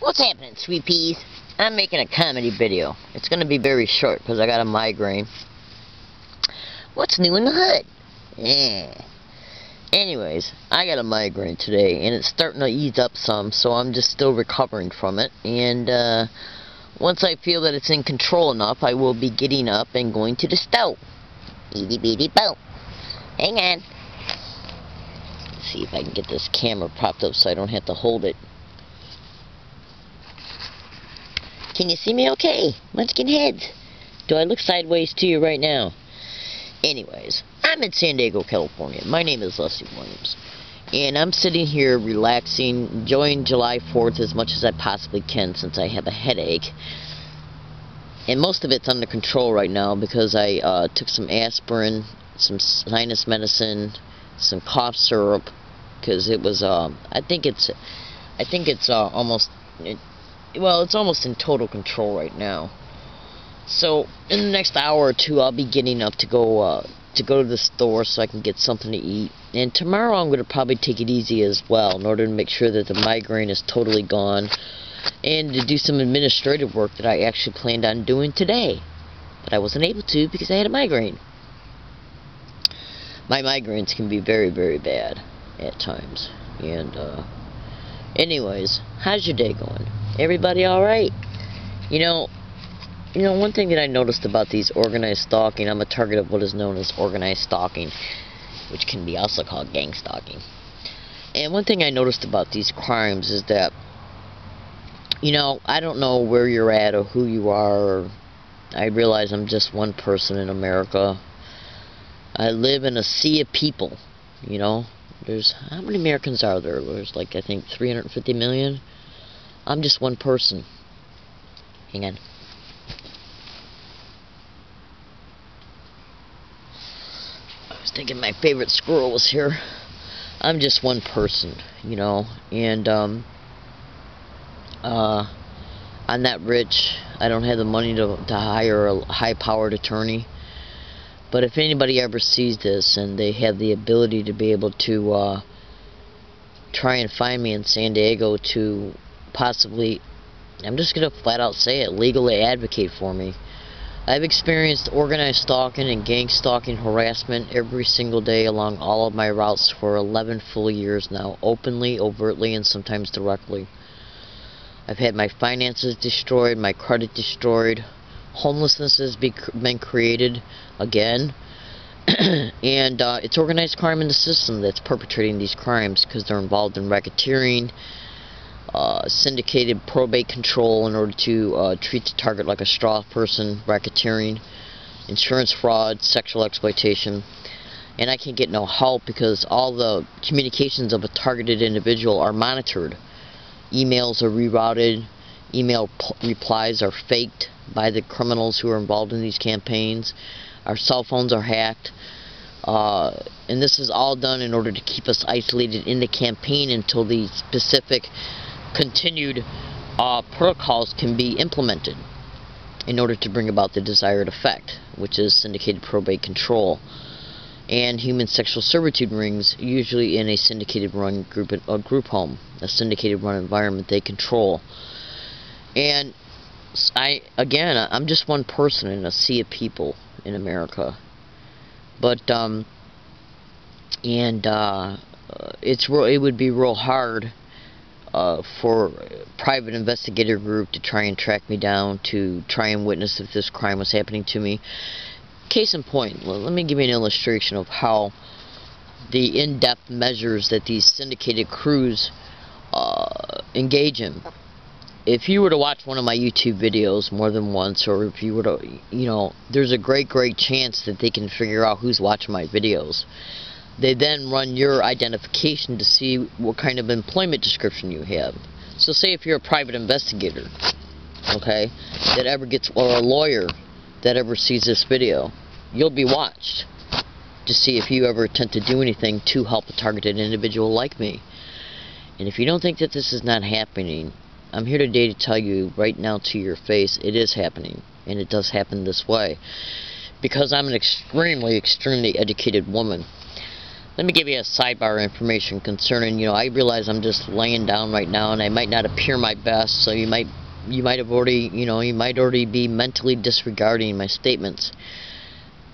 What's happening, sweet peas? I'm making a comedy video. It's going to be very short because I got a migraine. What's new in the hood? Yeah. Anyways, I got a migraine today, and it's starting to ease up some, so I'm just still recovering from it. And once I feel that it's in control enough, I will be getting up and going to the stove. Eedy beedy bow. Hang on. Let's see if I can get this camera propped up so I don't have to hold it. Can you see me okay? Munchkin heads. Do I look sideways to you right now? Anyways, I'm in San Diego, California. My name is Leslie Williams. And I'm sitting here relaxing, enjoying July 4th as much as I possibly can since I have a headache. And most of it's under control right now because I took some aspirin, some sinus medicine, some cough syrup, because it was, I think it's almost in total control right now. So in the next hour or two, I'll be getting up to go to the store so I can get something to eat. And tomorrow I'm going to probably take it easy as well in order to make sure that the migraine is totally gone, and to do some administrative work that I actually planned on doing today, but I wasn't able to because I had a migraine. My migraines can be very, very bad at times. And anyways, how's your day going? Everybody alright? You know, one thing that I noticed about these organized stalking, I'm a target of what is known as organized stalking, which can be also called gang stalking. And one thing I noticed about these crimes is that, I don't know where you're at or who you are. I realize I'm just one person in America. I live in a sea of people, There's, how many Americans are there? There's like, I think, 350 million. I'm just one person. Hang on. I was thinking my favorite squirrel was here. I'm just one person, and I'm not rich. I don't have the money to hire a high-powered attorney. But if anybody ever sees this and they have the ability to be able to try and find me in San Diego to possibly, I'm just going to flat out say it, legally advocate for me. I've experienced organized stalking and gang stalking harassment every single day along all of my routes for 11 full years now, openly, overtly, and sometimes directly. I've had my finances destroyed, my credit destroyed, homelessness has been created again, and it's organized crime in the system that's perpetrating these crimes because they're involved in racketeering, syndicated probate control in order to treat the target like a straw person, racketeering, insurance fraud, sexual exploitation. And I can't get no help because all the communications of a targeted individual are monitored. Emails are rerouted, email replies are faked by the criminals who are involved in these campaigns. Our cell phones are hacked. And this is all done in order to keep us isolated in the campaign until the specific continued protocols can be implemented in order to bring about the desired effect, which is syndicated probate control and human sexual servitude rings, usually in a syndicated run group home, a syndicated run environment they control. And I'm just one person in a sea of people in America. But it would be real hard for a private investigator group to try and track me down to try and witness if this crime was happening to me. Case in point, let me give you an illustration of how the in-depth measures that these syndicated crews engage in. If you were to watch one of my YouTube videos more than once, or if you were to, there's a great chance that they can figure out who's watching my videos. They then run your identification to see what kind of employment description you have. So say if you're a private investigator, okay, that ever gets, or a lawyer that ever sees this video, you'll be watched to see if you ever attempt to do anything to help a targeted individual like me. And if you don't think that this is not happening, I'm here today to tell you right now to your face, it is happening, and it does happen this way. Because I'm an extremely educated woman, Let me give you a sidebar information concerning, I realize I'm just laying down right now and I might not appear my best, so you might have already, you might already be mentally disregarding my statements.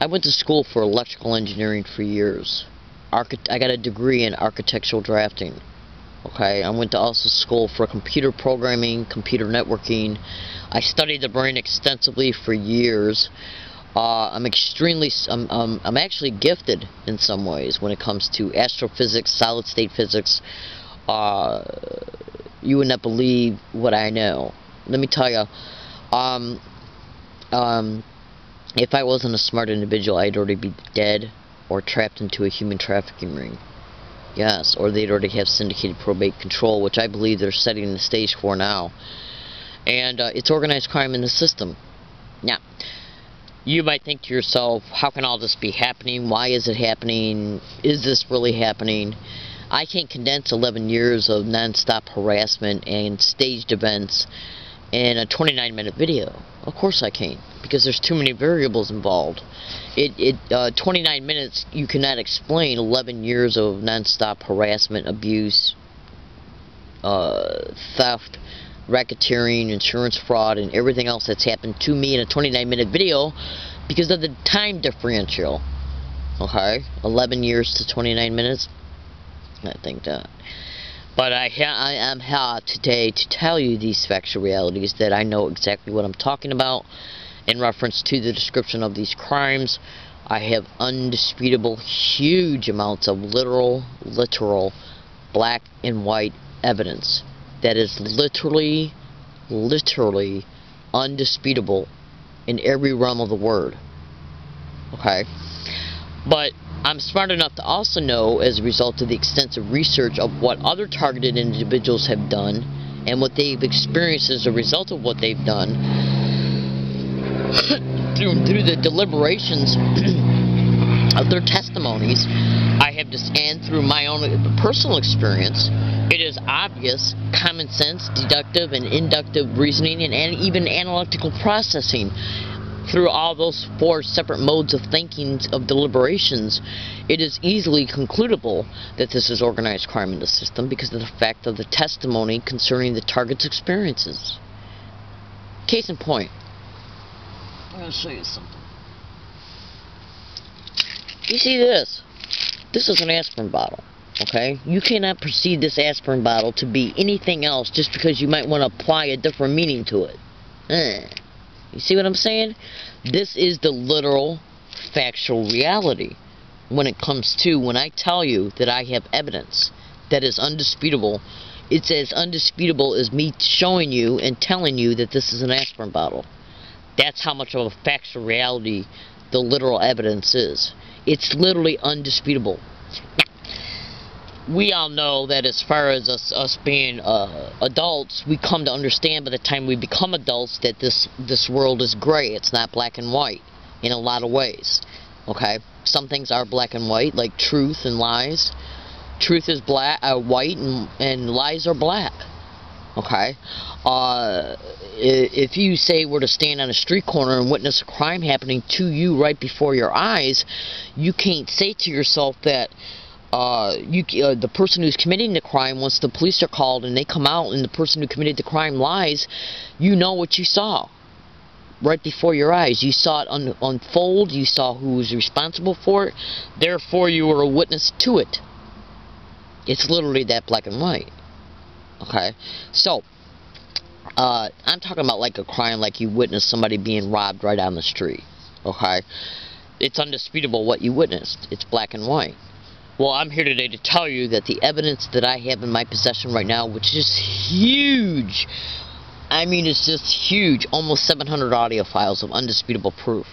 I went to school for electrical engineering for years. I got a degree in architectural drafting. Okay, I went to also school for computer programming, computer networking. I studied the brain extensively for years. I'm actually gifted in some ways when it comes to astrophysics, solid state physics. You would not believe what I know. Let me tell you, if I wasn't a smart individual, I'd already be dead or trapped into a human trafficking ring. Yes, or they'd already have syndicated probate control, which I believe they're setting the stage for now. And it's organized crime in the system. Now, you might think to yourself, how can all this be happening? Why is it happening? Is this really happening? I can't condense 11 years of non-stop harassment and staged events in a 29-minute video. Of course I can't, because there's too many variables involved. 29 minutes, you cannot explain 11 years of non-stop harassment, abuse, theft, racketeering, insurance fraud, and everything else that's happened to me in a 29-minute video because of the time differential. Okay? 11 years to 29 minutes? I think that. But I am here today to tell you these factual realities, that I know exactly what I'm talking about in reference to the description of these crimes. I have undisputable, huge amounts of literal, black and white evidence that is literally undisputable in every realm of the word. Okay? But I'm smart enough to also know, as a result of the extensive research of what other targeted individuals have done and what they've experienced as a result of what they've done through the deliberations of their testimonies, and through my own personal experience, it is obvious, common sense, deductive and inductive reasoning, and even analytical processing. Through all those 4 separate modes of thinking of deliberations, it is easily concludable that this is organized crime in the system because of the fact of the testimony concerning the target's experiences. Case in point, I'm going to show you something. You see this? This is an aspirin bottle, okay? You cannot perceive this aspirin bottle to be anything else just because you might want to apply a different meaning to it. You see what I'm saying? This is the literal, factual reality when it comes to when I tell you that I have evidence that is undisputable. It's as undisputable as me showing you and telling you that this is an aspirin bottle. That's how much of a factual reality the literal evidence is. It's literally undisputable. We all know that as far as us being adults, we come to understand by the time we become adults that this world is gray. It's not black and white in a lot of ways. Okay? Some things are black and white, like truth and lies. Truth is white and lies are black. Okay? If you say were to stand on a street corner and witness a crime happening to you right before your eyes, you can't say to yourself that the person who's committing the crime, once the police are called and they come out and the person who committed the crime lies, you know what you saw right before your eyes. You saw it unfold, you saw who was responsible for it, therefore you were a witness to it. It's literally that black and white. Okay? So, I'm talking about like a crime like you witnessed somebody being robbed right on the street. Okay? It's undisputable what you witnessed. It's black and white. Well, I'm here today to tell you that the evidence that I have in my possession right now, which is huge, I mean it's just huge, almost 700 audio files of undisputable proof,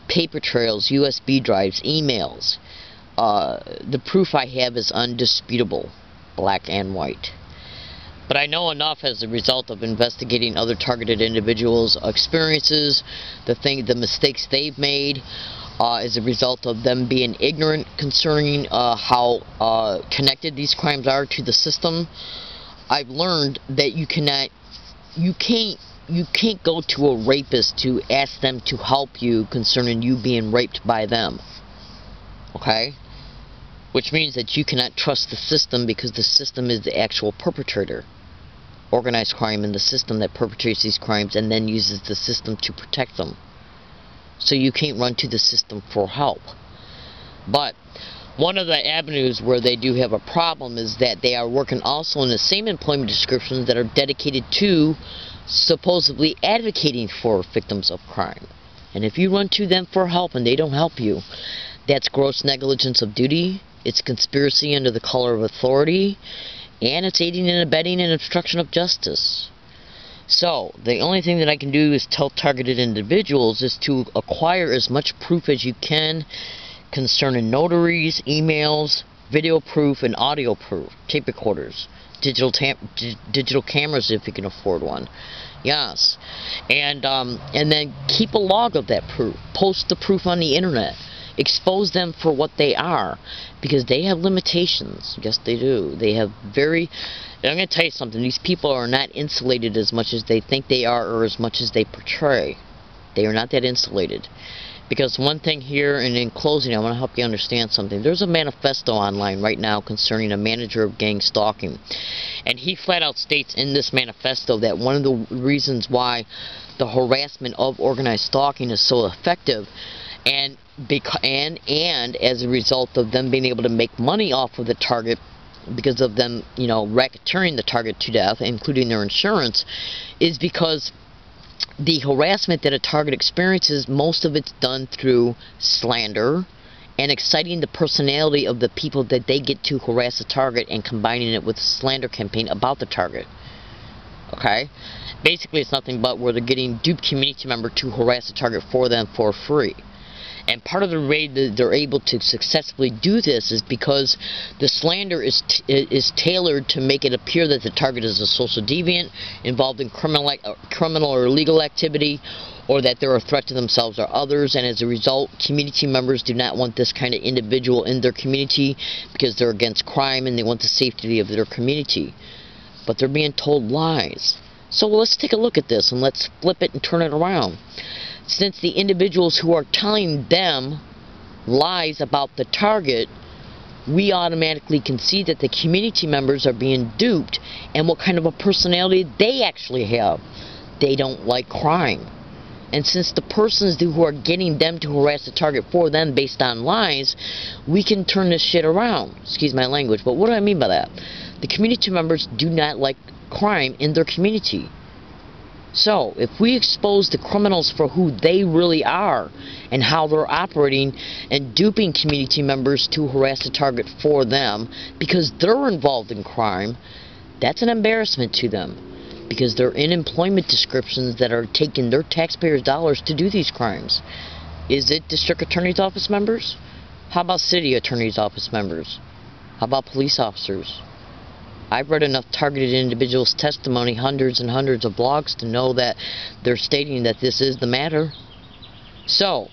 paper trails, USB drives, emails, the proof I have is undisputable, black and white. But I know enough as a result of investigating other targeted individuals' experiences, the mistakes they've made, as a result of them being ignorant concerning how connected these crimes are to the system. I've learned that you can't go to a rapist to ask them to help you concerning you being raped by them. Okay? which means that you cannot trust the system because the system is the actual perpetrator. Organized crime in the system that perpetrates these crimes and then uses the system to protect them. So you can't run to the system for help. But one of the avenues where they do have a problem is that they are working also in the same employment descriptions that are dedicated to supposedly advocating for victims of crime. And if you run to them for help and they don't help you, that's gross negligence of duty, it's conspiracy under the color of authority, and it's aiding and abetting and obstruction of justice. So, the only thing that I can do is tell targeted individuals is to acquire as much proof as you can concerning notaries, emails, video proof, and audio proof, tape recorders, digital cameras if you can afford one. Yes. And then keep a log of that proof. Post the proof on the internet. Expose them for what they are, because they have limitations. Yes, they do. They have very... I'm going to tell you something. These people are not insulated as much as they think they are, or as much as they portray. They are not that insulated. Because one thing here, and in closing, I want to help you understand something. There's a manifesto online right now concerning a manager of gang stalking. And he flat out states in this manifesto that one of the reasons why the harassment of organized stalking is so effective, and as a result of them being able to make money off of the target, because of them, racketeering the target to death, including their insurance, is because the harassment that a target experiences, most of it's done through slander and exciting the personality of the people that they get to harass a target and combining it with a slander campaign about the target. Okay? Basically, it's nothing but where they're getting duped community member to harass a target for them for free. And part of the way that they're able to successfully do this is because the slander is tailored to make it appear that the target is a social deviant involved in criminal or illegal activity, or that they're a threat to themselves or others, and as a result, community members do not want this kind of individual in their community because they're against crime and they want the safety of their community. But they're being told lies. So let's take a look at this and let's flip it and turn it around. Since the individuals who are telling them lies about the target, we automatically can see that the community members are being duped and what kind of a personality they actually have. They don't like crime. And since the persons who are getting them to harass the target for them based on lies, we can turn this shit around. Excuse my language, but what do I mean by that? The community members do not like crime in their community. So, if we expose the criminals for who they really are and how they're operating and duping community members to harass the target for them because they're involved in crime, that's an embarrassment to them because they're in employment descriptions that are taking their taxpayers' dollars to do these crimes. Is it district attorney's office members? How about city attorney's office members? How about police officers? I've read enough targeted individuals' testimony, hundreds and hundreds of blogs, to know that they're stating that this is the matter. So,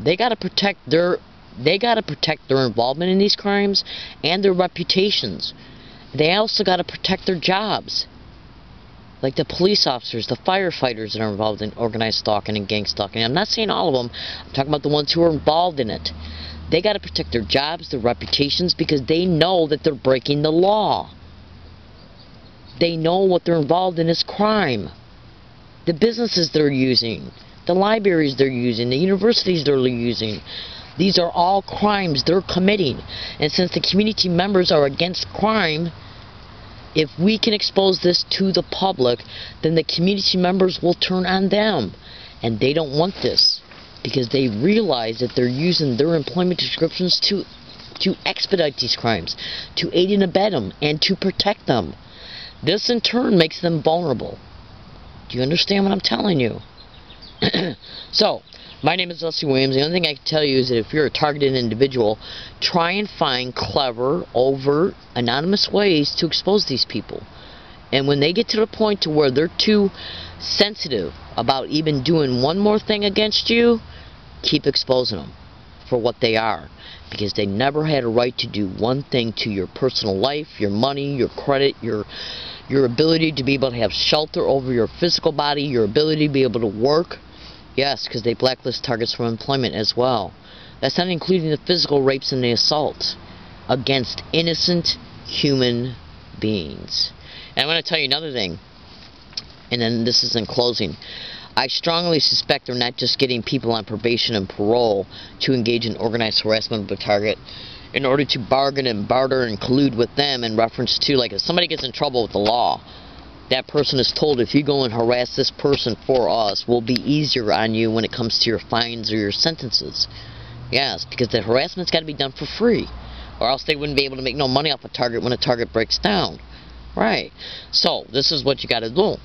they got to protect their involvement in these crimes and their reputations. They also got to protect their jobs. Like the police officers, the firefighters that are involved in organized stalking and gang stalking. I'm not saying all of them. I'm talking about the ones who are involved in it. They got to protect their jobs, their reputations, because they know that they're breaking the law. They know what they're involved in is crime. The businesses they're using, the libraries they're using, the universities they're using, these are all crimes they're committing. And since the community members are against crime, if we can expose this to the public, then the community members will turn on them. And they don't want this because they realize that they're using their employment descriptions to expedite these crimes, to aid and abet them, and to protect them. This in turn makes them vulnerable. Do you understand what I'm telling you? So, my name is Leslie Williams. The only thing I can tell you is that if you're a targeted individual, try and find clever, overt, anonymous ways to expose these people. And when they get to the point to where they're too sensitive about even doing one more thing against you, keep exposing them for what they are. Because they never had a right to do one thing to your personal life, your money, your credit, your ability to be able to have shelter over your physical body, your ability to be able to work. Yes, because they blacklist targets from employment as well. That's not including the physical rapes and the assaults. against innocent human beings. And I'm going to tell you another thing, and then this is in closing. I strongly suspect they're not just getting people on probation and parole to engage in organized harassment of a target in order to bargain and barter and collude with them in reference to, like, if somebody gets in trouble with the law, that person is told, if you go and harass this person for us, we'll be easier on you when it comes to your fines or your sentences. Yes, because the harassment's got to be done for free, or else they wouldn't be able to make no money off a target when a target breaks down. Right. So, this is what you got to do.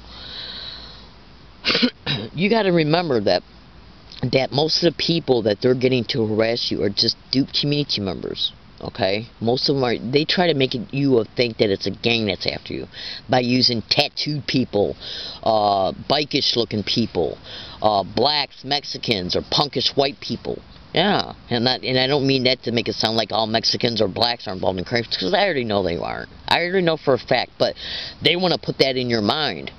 You got to remember that most of the people that they're getting to harass you are just duped community members. Okay? Most of them are, they try to make you think that it's a gang that's after you by using tattooed people, bikish looking people, blacks, Mexicans, or punkish white people. Yeah, and I don't mean that to make it sound like all Mexicans or blacks are involved in crimes, because I already know they aren't. I already know for a fact, but they want to put that in your mind.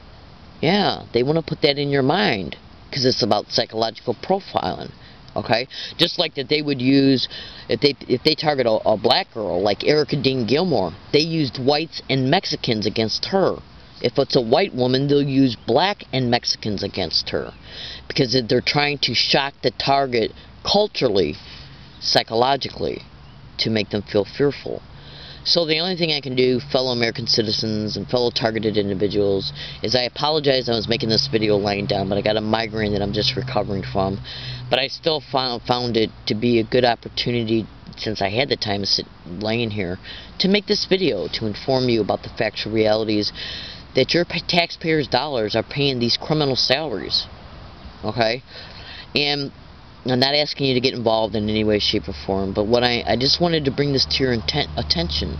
Yeah, they want to put that in your mind, because it's about psychological profiling. Okay, just like that they would use, if they target a black girl like Erica Dean Gilmore, they used whites and Mexicans against her. If it's a white woman, they'll use black and Mexicans against her, because they're trying to shock the target culturally, psychologically, to make them feel fearful. So the only thing I can do, fellow American citizens and fellow targeted individuals, is I apologize I was making this video laying down, but I got a migraine that I'm just recovering from. But I still found it to be a good opportunity, since I had the time to sit laying here, to make this video to inform you about the factual realities that your taxpayers' dollars are paying these criminal salaries. Okay? And I'm not asking you to get involved in any way, shape, or form, but what I just wanted to bring this to your attention.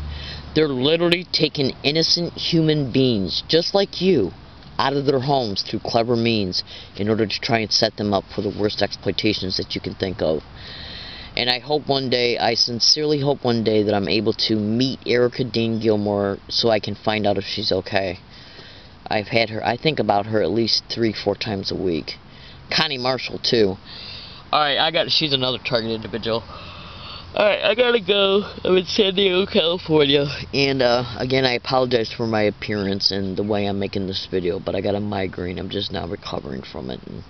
They're literally taking innocent human beings, just like you, out of their homes through clever means in order to try and set them up for the worst exploitations that you can think of. And I hope one day, I sincerely hope one day that I'm able to meet Erica Dean Gilmore so I can find out if she's okay. I've had her, I think about her at least 3-4 times a week. Connie Marshall, too. Alright, she's another target individual. Alright, I gotta go. I'm in San Diego, California. And, again, I apologize for my appearance and the way I'm making this video, but I got a migraine. I'm just now recovering from it. And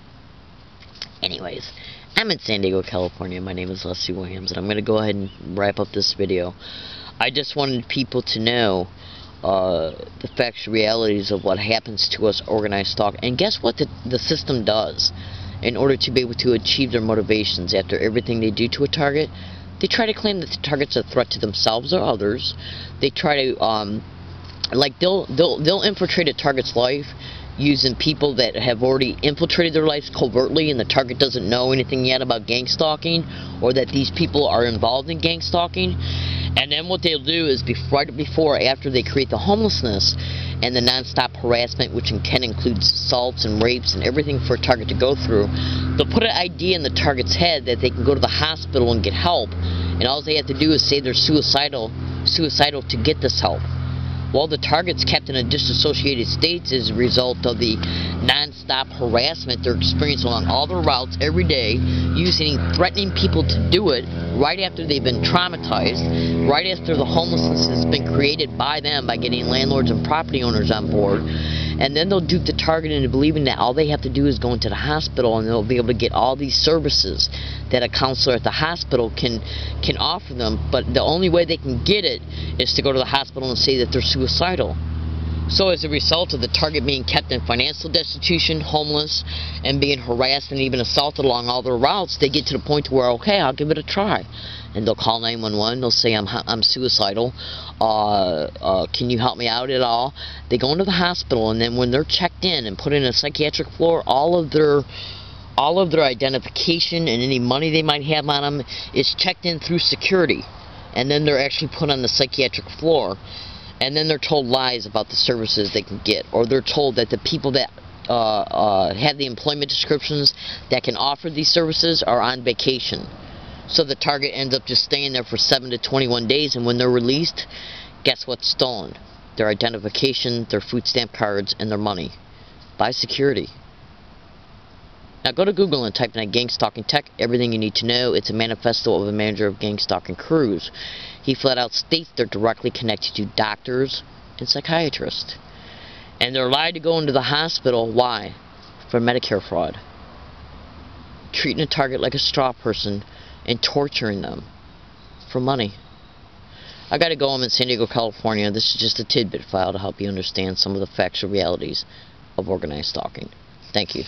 anyways, I'm in San Diego, California. My name is Leslie Williams, and I'm gonna go ahead and wrap up this video. I just wanted people to know the factual realities of what happens to us organized stalk. And guess what the system does? In order to be able to achieve their motivations after everything they do to a target, they try to claim that the target's a threat to themselves or others. They try to, they'll infiltrate a target's life using people that have already infiltrated their lives covertly, and the target doesn't know anything yet about gang stalking, or that these people are involved in gang stalking. And then what they'll do is, right before or after they create the homelessness and the non-stop harassment, which can include assaults and rapes and everything for a target to go through, they'll put an idea in the target's head that they can go to the hospital and get help, and all they have to do is say they're suicidal to get this help. Well, the target's kept in a disassociated state as a result of the non-stop harassment they're experiencing along all their routes every day, threatening people to do it right after they've been traumatized, right after the homelessness has been created by them by getting landlords and property owners on board. And then they'll dupe the target into believing that all they have to do is go into the hospital and they'll be able to get all these services that a counselor at the hospital can offer them. But the only way they can get it is to go to the hospital and say that they're suicidal. So as a result of the target being kept in financial destitution, homeless, and being harassed and even assaulted along all their routes, they get to the point where, okay, I'll give it a try. And they'll call 911, they'll say, I'm suicidal, can you help me out at all? They go into the hospital, and then when they're checked in and put in a psychiatric floor, all of their identification and any money they might have on them is checked in through security. And then they're actually put on the psychiatric floor. And then they're told lies about the services they can get, or they're told that the people that have the employment descriptions that can offer these services are on vacation. So the target ends up just staying there for 7 to 21 days, and when they're released, guess what's stolen? Their identification, their food stamp cards, and their money by security. Now go to Google and type in gang stalking tech, everything you need to know. It's a manifesto of a manager of gang stalking crews. He flat out states they're directly connected to doctors and psychiatrists. And they're allowed to go into the hospital. Why? For Medicare fraud. Treating a target like a straw person and torturing them for money. I gotta go. I'm in San Diego, California. This is just a tidbit file to help you understand some of the factual realities of organized stalking. Thank you.